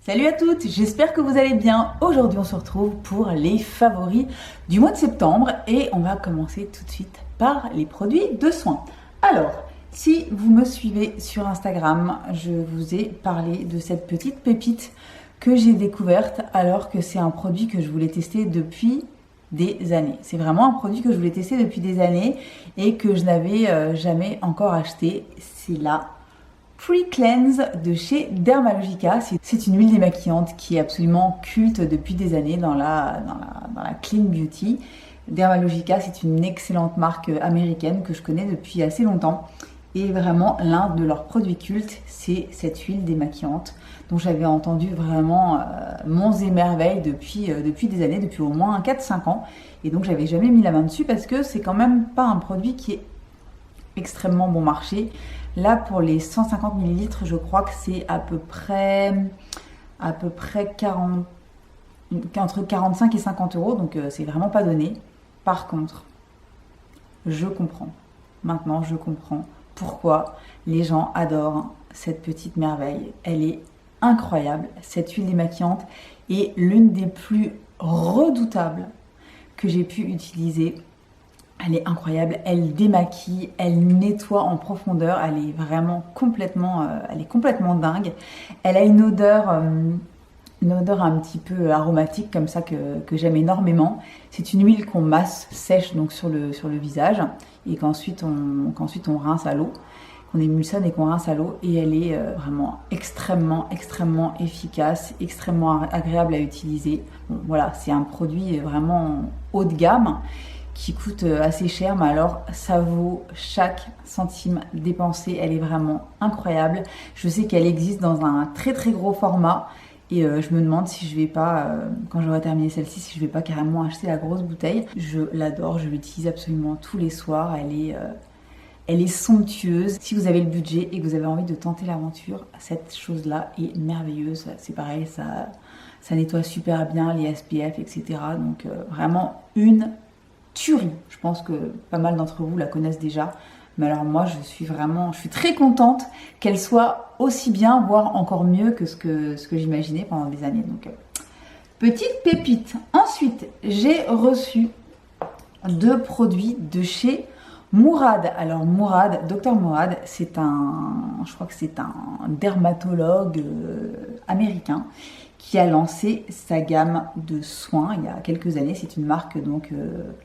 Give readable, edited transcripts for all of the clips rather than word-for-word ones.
Salut à toutes, j'espère que vous allez bien. Aujourd'hui on se retrouve pour les favoris du mois de septembre et on va commencer tout de suite par les produits de soins. Alors, si vous me suivez sur Instagram, je vous ai parlé de cette petite pépite que j'ai découverte alors que c'est un produit que je voulais tester depuis des années. C'est vraiment un produit que je voulais tester depuis des années et que je n'avais jamais encore acheté. C'est la Pre-Cleanse de chez Dermalogica. C'est une huile démaquillante qui est absolument culte depuis des années dans la clean beauty. Dermalogica, c'est une excellente marque américaine que je connais depuis assez longtemps. Et vraiment, l'un de leurs produits cultes, c'est cette huile démaquillante dont j'avais entendu vraiment monts et merveilles depuis des années, depuis au moins 4-5 ans. Et donc, j'avais jamais mis la main dessus parce que c'est quand même pas un produit qui est extrêmement bon marché. Là, pour les 150 ml, je crois que c'est à peu près 40, entre 45 et 50 euros, donc c'est vraiment pas donné. Par contre, je comprends. Maintenant, je comprends pourquoi les gens adorent cette petite merveille. Elle est incroyable. Cette huile démaquillante est l'une des plus redoutables que j'ai pu utiliser. Elle est incroyable, elle démaquille, elle nettoie en profondeur, elle est vraiment complètement dingue. Elle a une odeur un petit peu aromatique comme ça que j'aime énormément. C'est une huile qu'on masse sèche donc sur le visage et qu'ensuite on rince à l'eau, qu'on émulsionne et qu'on rince à l'eau, et elle est vraiment extrêmement efficace, extrêmement agréable à utiliser. Bon, voilà, c'est un produit vraiment haut de gamme qui coûte assez cher, mais alors ça vaut chaque centime dépensé. Elle est vraiment incroyable. Je sais qu'elle existe dans un très gros format et je me demande si je vais pas, quand j'aurai terminé celle-ci, si je vais pas carrément acheter la grosse bouteille. Je l'adore, je l'utilise absolument tous les soirs. Elle est somptueuse. Si vous avez le budget et que vous avez envie de tenter l'aventure, cette chose-là est merveilleuse. C'est pareil, ça nettoie super bien les SPF, etc. Donc vraiment une tuerie. Je pense que pas mal d'entre vous la connaissent déjà, mais alors moi je suis très contente qu'elle soit aussi bien, voire encore mieux que ce que j'imaginais pendant des années. Donc petite pépite. Ensuite, j'ai reçu 2 produits de chez Murad. Alors Murad, Dr Murad, je crois que c'est un dermatologue américain qui a lancé sa gamme de soins il y a quelques années. C'est une marque donc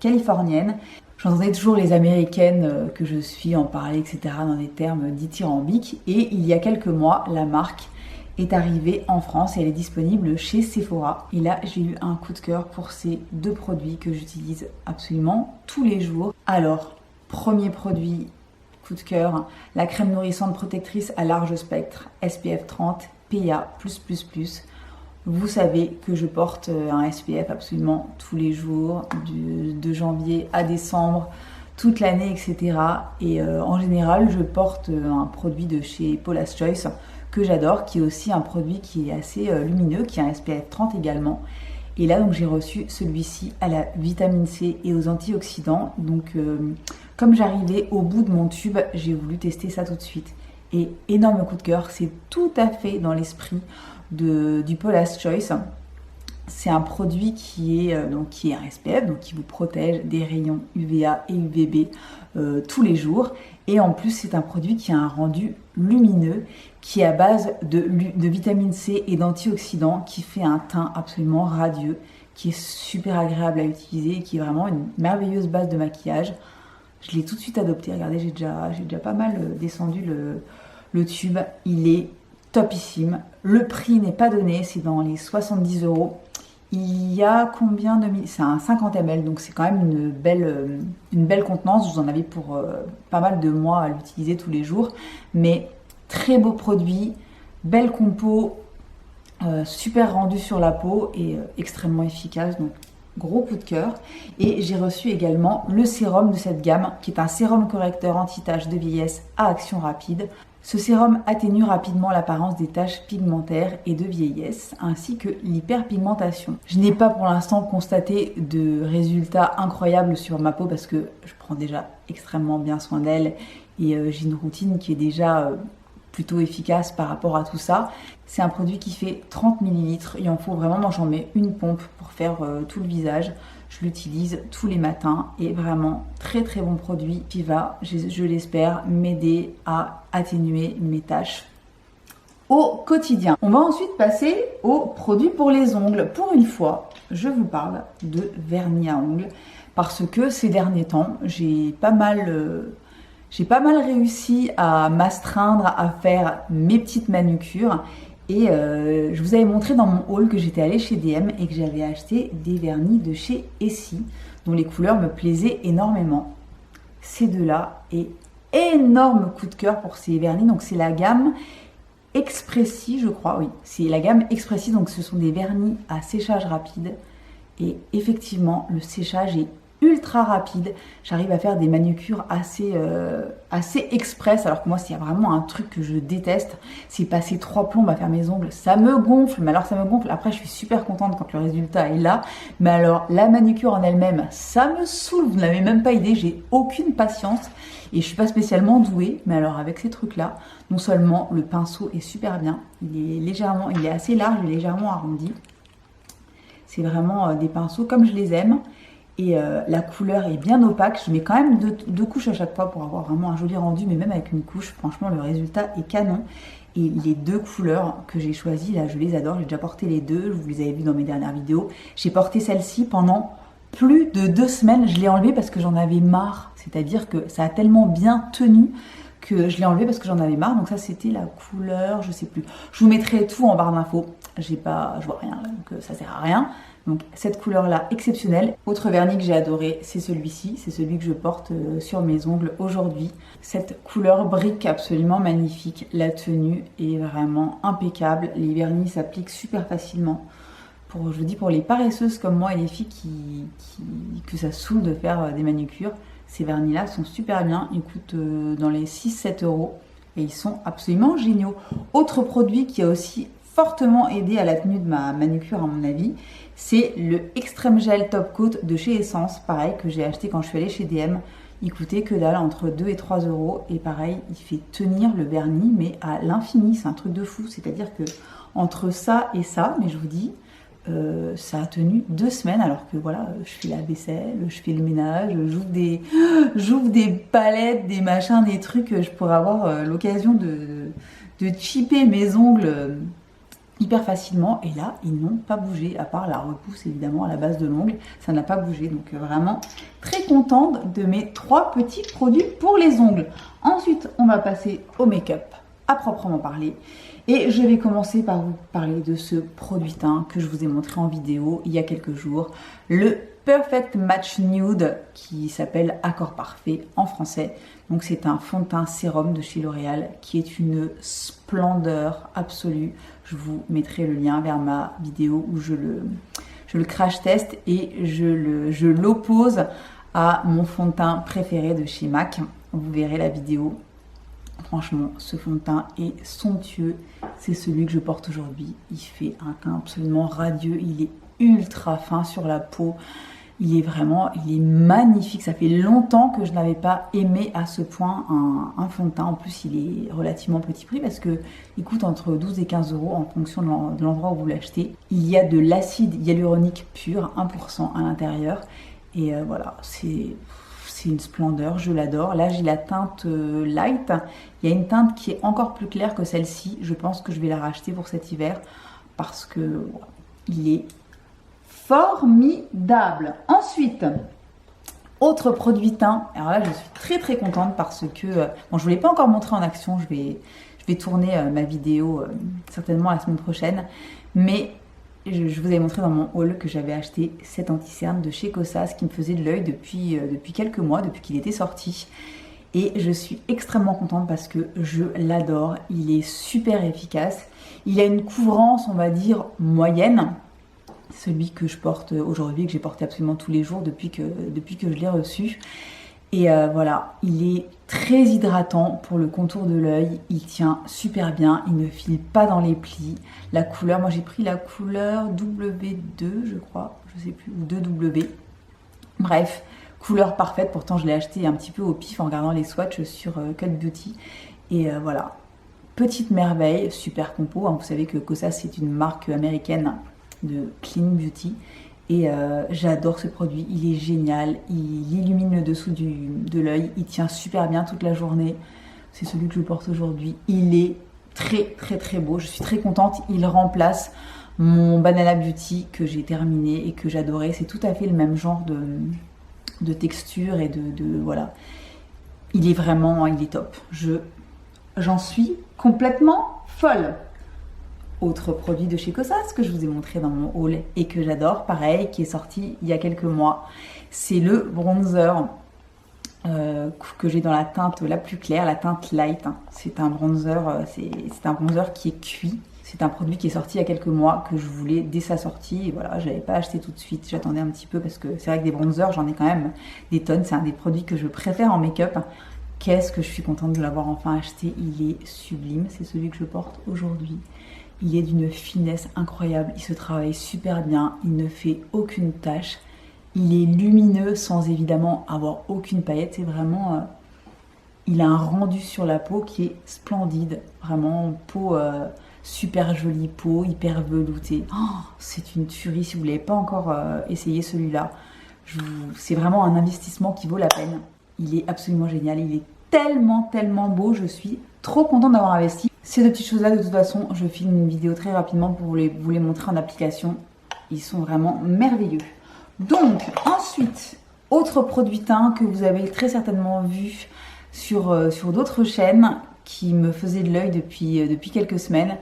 californienne. J'entendais toujours les américaines que je suis en parler, etc., dans des termes dithyrambiques. Et il y a quelques mois, la marque est arrivée en France et elle est disponible chez Sephora. Et là, j'ai eu un coup de cœur pour ces 2 produits que j'utilise absolument tous les jours. Alors, premier produit, coup de cœur, la crème nourrissante protectrice à large spectre, SPF 30, PA+++. Vous savez que je porte un SPF absolument tous les jours, de janvier à décembre, toute l'année, etc. Et en général, je porte un produit de chez Paula's Choice que j'adore, qui est aussi un produit qui est assez lumineux, qui a un SPF 30 également. Et là, donc, j'ai reçu celui-ci à la vitamine C et aux antioxydants. Donc, comme j'arrivais au bout de mon tube, j'ai voulu tester ça tout de suite. Et énorme coup de cœur, c'est tout à fait dans l'esprit du Paula's Choice. C'est un produit qui est un SPF, donc qui vous protège des rayons UVA et UVB tous les jours. Et en plus, c'est un produit qui a un rendu lumineux, qui est à base de vitamine C et d'antioxydants, qui fait un teint absolument radieux, qui est super agréable à utiliser et qui est vraiment une merveilleuse base de maquillage. Je l'ai tout de suite adopté. Regardez, j'ai déjà pas mal descendu le tube. Il est topissime. Le prix n'est pas donné, c'est dans les 70 euros. Il y a combien de ml? C'est un 50 ml, donc c'est quand même une belle contenance. Vous en avez pour pas mal de mois à l'utiliser tous les jours. Mais très beau produit, belle compo, super rendu sur la peau et extrêmement efficace. Donc gros coup de cœur. Et j'ai reçu également le sérum de cette gamme, qui est un sérum correcteur anti-taches de vieillesse à action rapide. Ce sérum atténue rapidement l'apparence des taches pigmentaires et de vieillesse, ainsi que l'hyperpigmentation. Je n'ai pas pour l'instant constaté de résultats incroyables sur ma peau parce que je prends déjà extrêmement bien soin d'elle et j'ai une routine qui est déjà plutôt efficace par rapport à tout ça. C'est un produit qui fait 30 ml, il en faut vraiment, moi j'en mets une pompe pour faire tout le visage. Je l'utilise tous les matins et vraiment très très bon produit qui va, je l'espère, m'aider à atténuer mes taches au quotidien. On va ensuite passer aux produits pour les ongles. Pour une fois, je vous parle de vernis à ongles parce que ces derniers temps, j'ai pas mal réussi à m'astreindre à faire mes petites manucures. Et je vous avais montré dans mon haul que j'étais allée chez DM et que j'avais acheté des vernis de chez Essie, dont les couleurs me plaisaient énormément. Ces deux-là, et énorme coup de cœur pour ces vernis. Donc c'est la gamme Expressi, je crois, oui. C'est la gamme Expressi, donc ce sont des vernis à séchage rapide. Et effectivement, le séchage est ultra rapide. J'arrive à faire des manucures assez express, alors que moi, s'il y a vraiment un truc que je déteste, c'est passer 3 plombes à faire mes ongles. Ça me gonfle, mais alors ça me gonfle. Après, je suis super contente quand le résultat est là. Mais alors, la manucure en elle-même, ça me saoule. Vous n'avez même pas idée, j'ai aucune patience. Et je suis pas spécialement douée, mais alors avec ces trucs-là, non seulement le pinceau est super bien, il est assez large et légèrement arrondi. C'est vraiment des pinceaux comme je les aime. Et la couleur est bien opaque. Je mets quand même deux couches à chaque fois pour avoir vraiment un joli rendu, mais même avec une couche, franchement, le résultat est canon. Et les 2 couleurs que j'ai choisies, là, je les adore. J'ai déjà porté les 2, vous les avez vues dans mes dernières vidéos. J'ai porté celle-ci pendant plus de 2 semaines. Je l'ai enlevée parce que j'en avais marre. C'est-à-dire que ça a tellement bien tenu que je l'ai enlevée parce que j'en avais marre. Donc ça, c'était la couleur, je sais plus. Je vous mettrai tout en barre d'infos. Je vois rien, donc ça sert à rien. Donc cette couleur-là, exceptionnelle. Autre vernis que j'ai adoré, c'est celui-ci. C'est celui que je porte sur mes ongles aujourd'hui. Cette couleur brique absolument magnifique. La tenue est vraiment impeccable. Les vernis s'appliquent super facilement. Je vous dis, pour les paresseuses comme moi et les filles que ça saoule de faire des manucures, ces vernis-là sont super bien. Ils coûtent dans les 6-7 euros et ils sont absolument géniaux. Autre produit qui a aussi fortement aidé à la tenue de ma manucure à mon avis, c'est le Extreme Gel Top Coat de chez Essence, pareil, que j'ai acheté quand je suis allée chez DM. Il coûtait que dalle, entre 2 et 3 euros, et pareil, il fait tenir le vernis, mais à l'infini, c'est un truc de fou. C'est-à-dire que entre ça et ça, mais je vous dis, ça a tenu 2 semaines, alors que voilà, je fais la vaisselle, je fais le ménage, j'ouvre des palettes, des machins, des trucs, je pourrais avoir l'occasion de chipper mes ongles hyper facilement, et là ils n'ont pas bougé, à part la repousse évidemment à la base de l'ongle, ça n'a pas bougé. Donc vraiment très contente de mes 3 petits produits pour les ongles. Ensuite on va passer au make-up à proprement parler, et je vais commencer par vous parler de ce produit teint que je vous ai montré en vidéo il y a quelques jours, le Perfect Match Nude, qui s'appelle Accord Parfait en français. Donc c'est un fond de teint sérum de chez L'Oréal qui est une splendeur absolue. Je vous mettrai le lien vers ma vidéo où je le crash test et je l'oppose à mon fond de teint préféré de chez MAC. Vous verrez la vidéo. Franchement, ce fond de teint est somptueux. C'est celui que je porte aujourd'hui. Il fait un teint absolument radieux. Il est ultra fin sur la peau. Il est magnifique. Ça fait longtemps que je n'avais pas aimé à ce point un fond de teint. En plus, il est relativement petit prix parce que il coûte entre 12 et 15 euros en fonction de l'endroit où vous l'achetez. Il y a de l'acide hyaluronique pur, 1% à l'intérieur. Et voilà, c'est une splendeur, je l'adore. Là, j'ai la teinte light. Il y a une teinte qui est encore plus claire que celle-ci. Je pense que je vais la racheter pour cet hiver parce que il est formidable. Ensuite, autre produit teint. Alors là, je suis très très contente parce que bon, je vous l'ai pas encore montré en action. Je vais tourner ma vidéo certainement la semaine prochaine, mais je vous avais montré dans mon haul que j'avais acheté cet anti-cerne de chez Kosas qui me faisait de l'œil depuis quelques mois, depuis qu'il était sorti. Et je suis extrêmement contente parce que je l'adore. Il est super efficace. Il a une couvrance, on va dire, moyenne. Celui que je porte aujourd'hui, que j'ai porté absolument tous les jours depuis que je l'ai reçu. Et voilà, il est très hydratant pour le contour de l'œil, il tient super bien, il ne file pas dans les plis. La couleur, moi j'ai pris la couleur W2 je crois, je sais plus, ou 2W. Bref, couleur parfaite, pourtant je l'ai acheté un petit peu au pif en regardant les swatchs sur Cut Beauty. Et voilà, petite merveille, super compo. Hein. Vous savez que Kosas c'est une marque américaine de clean beauty. Et j'adore ce produit, il est génial, il illumine le dessous de l'œil, il tient super bien toute la journée. C'est celui que je porte aujourd'hui. Il est très très très beau, je suis très contente. Il remplace mon Banana Beauty que j'ai terminé et que j'adorais. C'est tout à fait le même genre de texture et voilà. Il est top. J'en suis complètement folle. Autre produit de chez Kosas que je vous ai montré dans mon haul et que j'adore, pareil, qui est sorti il y a quelques mois. C'est le bronzer que j'ai dans la teinte la plus claire, la teinte light. C'est un bronzer, c'est un bronzer qui est cuit. C'est un produit qui est sorti il y a quelques mois que je voulais dès sa sortie. Et voilà, je l'avais pas acheté tout de suite. J'attendais un petit peu parce que c'est vrai que des bronzers, j'en ai quand même des tonnes. C'est un des produits que je préfère en make-up. Qu'est-ce que je suis contente de l'avoir enfin acheté. Il est sublime. C'est celui que je porte aujourd'hui. Il est d'une finesse incroyable, il se travaille super bien, il ne fait aucune tache, il est lumineux sans évidemment avoir aucune paillette, c'est vraiment... il a un rendu sur la peau qui est splendide, vraiment peau super jolie, peau hyper veloutée. Oh, c'est une tuerie, si vous ne l'avez pas encore essayé celui-là, c'est vraiment un investissement qui vaut la peine. Il est absolument génial, il est tellement beau, je suis trop contente d'avoir investi. Ces deux petites choses là, de toute façon, je filme une vidéo très rapidement pour vous les montrer en application. Ils sont vraiment merveilleux. Donc ensuite, autre produit teint que vous avez très certainement vu sur d'autres chaînes qui me faisait de l'œil depuis quelques semaines.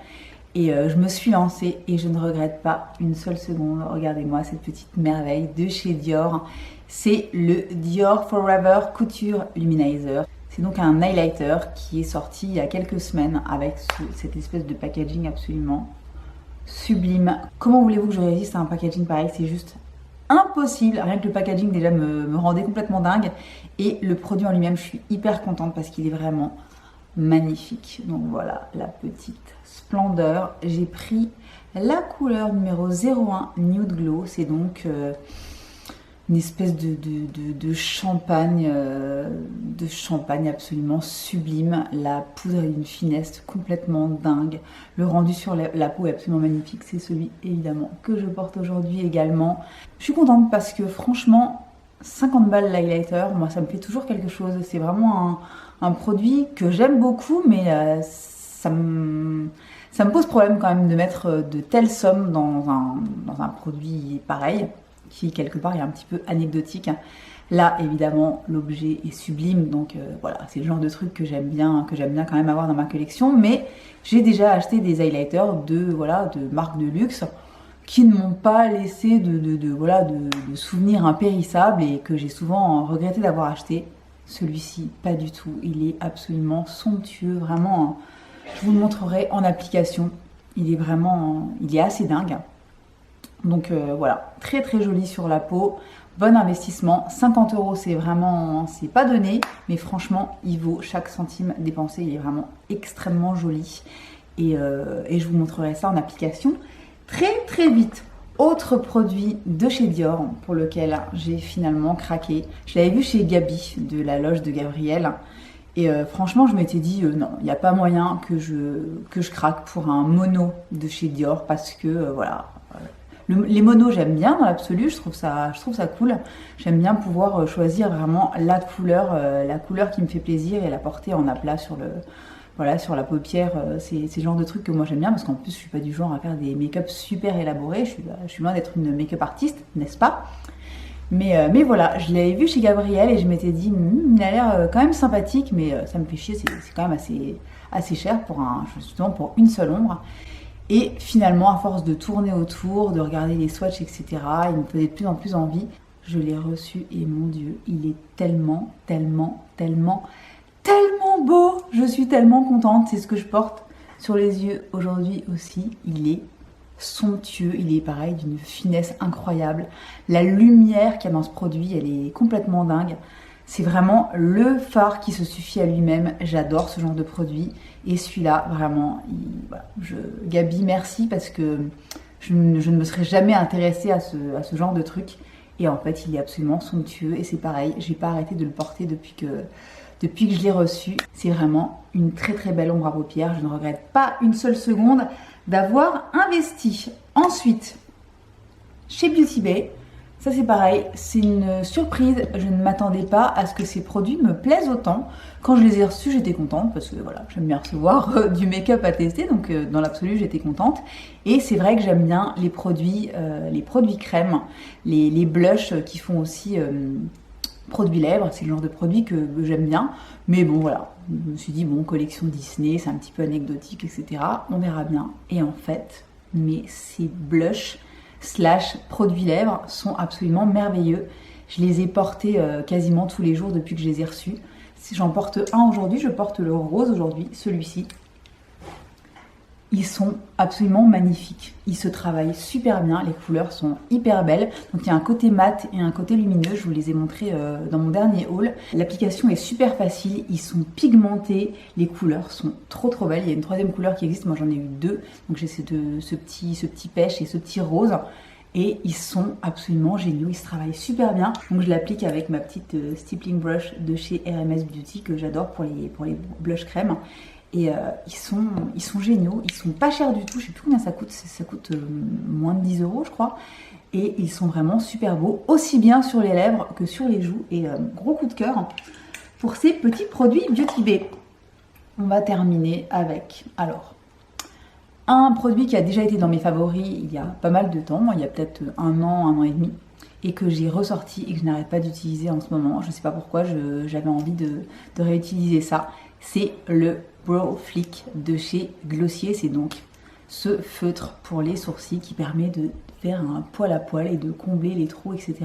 Et je me suis lancée et je ne regrette pas une seule seconde. Regardez-moi cette petite merveille de chez Dior. C'est le Dior Forever Couture Luminizer. C'est donc un highlighter qui est sorti il y a quelques semaines avec cette espèce de packaging absolument sublime. Comment voulez-vous que je résiste à un packaging pareil? C'est juste impossible. Rien que le packaging déjà me rendait complètement dingue. Et le produit en lui-même, je suis hyper contente parce qu'il est vraiment magnifique. Donc voilà la petite splendeur. J'ai pris la couleur numéro 01 Nude Glow. C'est donc... une espèce de champagne absolument sublime. La poudre est d'une finesse complètement dingue. Le rendu sur la peau est absolument magnifique. C'est celui évidemment que je porte aujourd'hui également. Je suis contente parce que franchement, 50 balles l'highlighter, moi ça me fait toujours quelque chose. C'est vraiment un produit que j'aime beaucoup, mais ça me pose problème quand même de mettre de telles sommes dans un produit pareil, qui quelque part est un petit peu anecdotique. Là évidemment l'objet est sublime, donc voilà, c'est le genre de truc que j'aime bien quand même avoir dans ma collection. Mais j'ai déjà acheté des highlighters de marques de luxe qui ne m'ont pas laissé de souvenirs impérissables et que j'ai souvent regretté d'avoir acheté. Celui-ci pas du tout, il est absolument somptueux, vraiment. Je vous le montrerai en application, il est assez dingue. Donc voilà, très joli sur la peau, bon investissement, 50 €, c'est pas donné, mais franchement il vaut chaque centime dépensé, il est vraiment extrêmement joli et je vous montrerai ça en application très vite. Autre produit de chez Dior pour lequel j'ai finalement craqué, je l'avais vu chez Gabi de la loge de Gabriel. Et franchement, je m'étais dit, non, il n'y a pas moyen que je craque pour un mono de chez Dior parce que, voilà, les monos, j'aime bien dans l'absolu, je trouve ça cool. J'aime bien pouvoir choisir vraiment la couleur qui me fait plaisir et la porter en aplat sur la paupière. C'est le genre de truc que moi j'aime bien parce qu'en plus, je suis pas du genre à faire des make-up super élaborés. Je suis loin d'être une make-up artiste, n'est-ce pas? Mais voilà, je l'avais vu chez Gabriel et je m'étais dit, il a l'air quand même sympathique, mais ça me fait chier, c'est quand même assez cher justement pour une seule ombre. Et finalement, à force de tourner autour, de regarder les swatchs, etc., il me faisait de plus en plus envie. Je l'ai reçu et mon Dieu, il est tellement beau. Je suis tellement contente. C'est ce que je porte sur les yeux aujourd'hui aussi. Il est somptueux, il est pareil, d'une finesse incroyable. La lumière qu'il y a dans ce produit, elle est complètement dingue. C'est vraiment le fard qui se suffit à lui-même. J'adore ce genre de produit. Et celui-là, vraiment, Gabi, merci parce que je ne me serais jamais intéressée à ce genre de truc. Et en fait, il est absolument somptueux. Et c'est pareil, j'ai pas arrêté de le porter depuis depuis que je l'ai reçu. C'est vraiment une très très belle ombre à paupières. Je ne regrette pas une seule seconde d'avoir investi. Ensuite, chez Beauty Bay, ça c'est pareil, c'est une surprise. Je ne m'attendais pas à ce que ces produits me plaisent autant. Quand je les ai reçus, j'étais contente parce que voilà, j'aime bien recevoir du make-up à tester, donc dans l'absolu, j'étais contente. Et c'est vrai que j'aime bien les produits crème, les blushs qui font aussi produits lèvres. C'est le genre de produit que j'aime bien. Mais bon, voilà, je me suis dit, bon, collection Disney, c'est un petit peu anecdotique, etc. On verra bien. Et en fait, mais ces blushs / produits lèvres sont absolument merveilleux. Je les ai portés quasiment tous les jours depuis que je les ai reçus. Si j'en porte un aujourd'hui, je porte le rose aujourd'hui, celui-ci. Ils sont absolument magnifiques. Ils se travaillent super bien, les couleurs sont hyper belles. Donc il y a un côté mat et un côté lumineux, je vous les ai montrés dans mon dernier haul. L'application est super facile, ils sont pigmentés, les couleurs sont trop belles. Il y a une troisième couleur qui existe, moi j'en ai eu deux. Donc j'ai ce petit pêche et ce petit rose. Et ils sont absolument géniaux, ils se travaillent super bien. Donc je l'applique avec ma petite stippling brush de chez RMS Beauty que j'adore pour les blush crème. Et ils sont géniaux, ils sont pas chers du tout, je sais plus combien ça coûte, ça coûte moins de 10 € je crois. Et ils sont vraiment super beaux, aussi bien sur les lèvres que sur les joues. Et gros coup de cœur pour ces petits produits Beauty Bay. On va terminer avec, alors, un produit qui a déjà été dans mes favoris il y a pas mal de temps, il y a peut-être un an et demi. Et que j'ai ressorti et que je n'arrête pas d'utiliser en ce moment. Je ne sais pas pourquoi, j'avais envie de réutiliser ça. C'est le Brow Flick de chez Glossier. C'est donc ce feutre pour les sourcils qui permet de faire un poil à poil et de combler les trous, etc.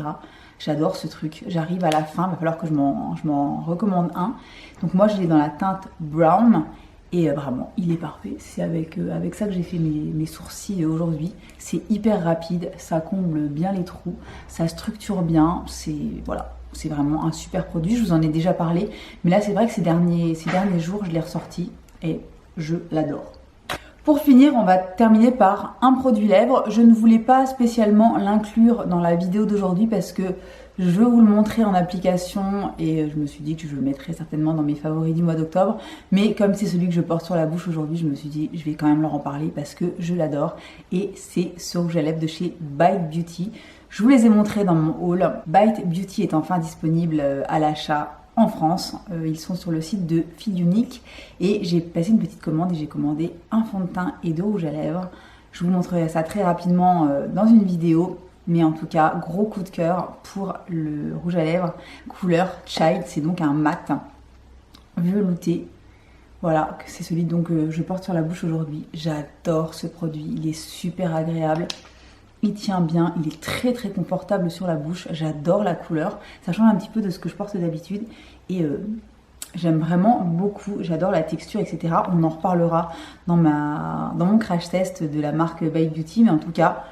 J'adore ce truc. J'arrive à la fin, il va falloir que je m'en recommande un. Donc moi, je l'ai dans la teinte Brown. Et vraiment, il est parfait. C'est avec ça que j'ai fait mes sourcils aujourd'hui. C'est hyper rapide, ça comble bien les trous, ça structure bien. C'est vraiment un super produit. Je vous en ai déjà parlé. Mais là, c'est vrai que ces derniers jours, je l'ai ressorti et je l'adore. Pour finir, on va terminer par un produit lèvres. Je ne voulais pas spécialement l'inclure dans la vidéo d'aujourd'hui parce que je veux vous le montrer en application et je me suis dit que je le mettrais certainement dans mes favoris du mois d'octobre. Mais comme c'est celui que je porte sur la bouche aujourd'hui, je me suis dit je vais quand même leur en parler parce que je l'adore. Et c'est ce rouge à lèvres de chez Bite Beauty. Je vous les ai montrés dans mon haul. Bite Beauty est enfin disponible à l'achat en France. Ils sont sur le site de Fille Unique et j'ai passé une petite commande et j'ai commandé un fond de teint et 2 rouges à lèvres. Je vous montrerai ça très rapidement dans une vidéo. Mais en tout cas, gros coup de cœur pour le rouge à lèvres couleur Child. C'est donc un mat velouté. Voilà, c'est celui donc que je porte sur la bouche aujourd'hui. J'adore ce produit, il est super agréable. Il tient bien, il est très confortable sur la bouche. J'adore la couleur, ça change un petit peu de ce que je porte d'habitude. Et j'aime vraiment beaucoup, j'adore la texture, etc. On en reparlera dans mon crash test de la marque Bite Beauty. Mais en tout cas,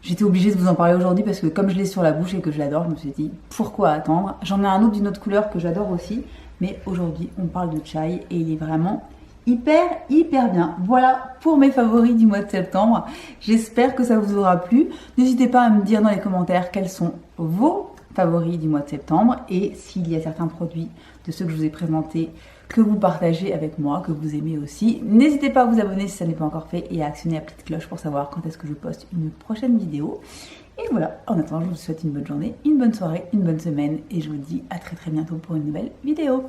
j'étais obligée de vous en parler aujourd'hui parce que comme je l'ai sur la bouche et que je l'adore, je me suis dit pourquoi attendre. J'en ai un autre d'une autre couleur que j'adore aussi. Mais aujourd'hui, on parle de Chai et il est vraiment hyper bien. Voilà pour mes favoris du mois de septembre. J'espère que ça vous aura plu. N'hésitez pas à me dire dans les commentaires quels sont vos favoris du mois de septembre et s'il y a certains produits de ceux que je vous ai présentés que vous partagez avec moi, que vous aimez aussi. N'hésitez pas à vous abonner si ça n'est pas encore fait et à actionner la petite cloche pour savoir quand est-ce que je poste une prochaine vidéo. Et voilà, en attendant, je vous souhaite une bonne journée, une bonne soirée, une bonne semaine et je vous dis à très bientôt pour une nouvelle vidéo.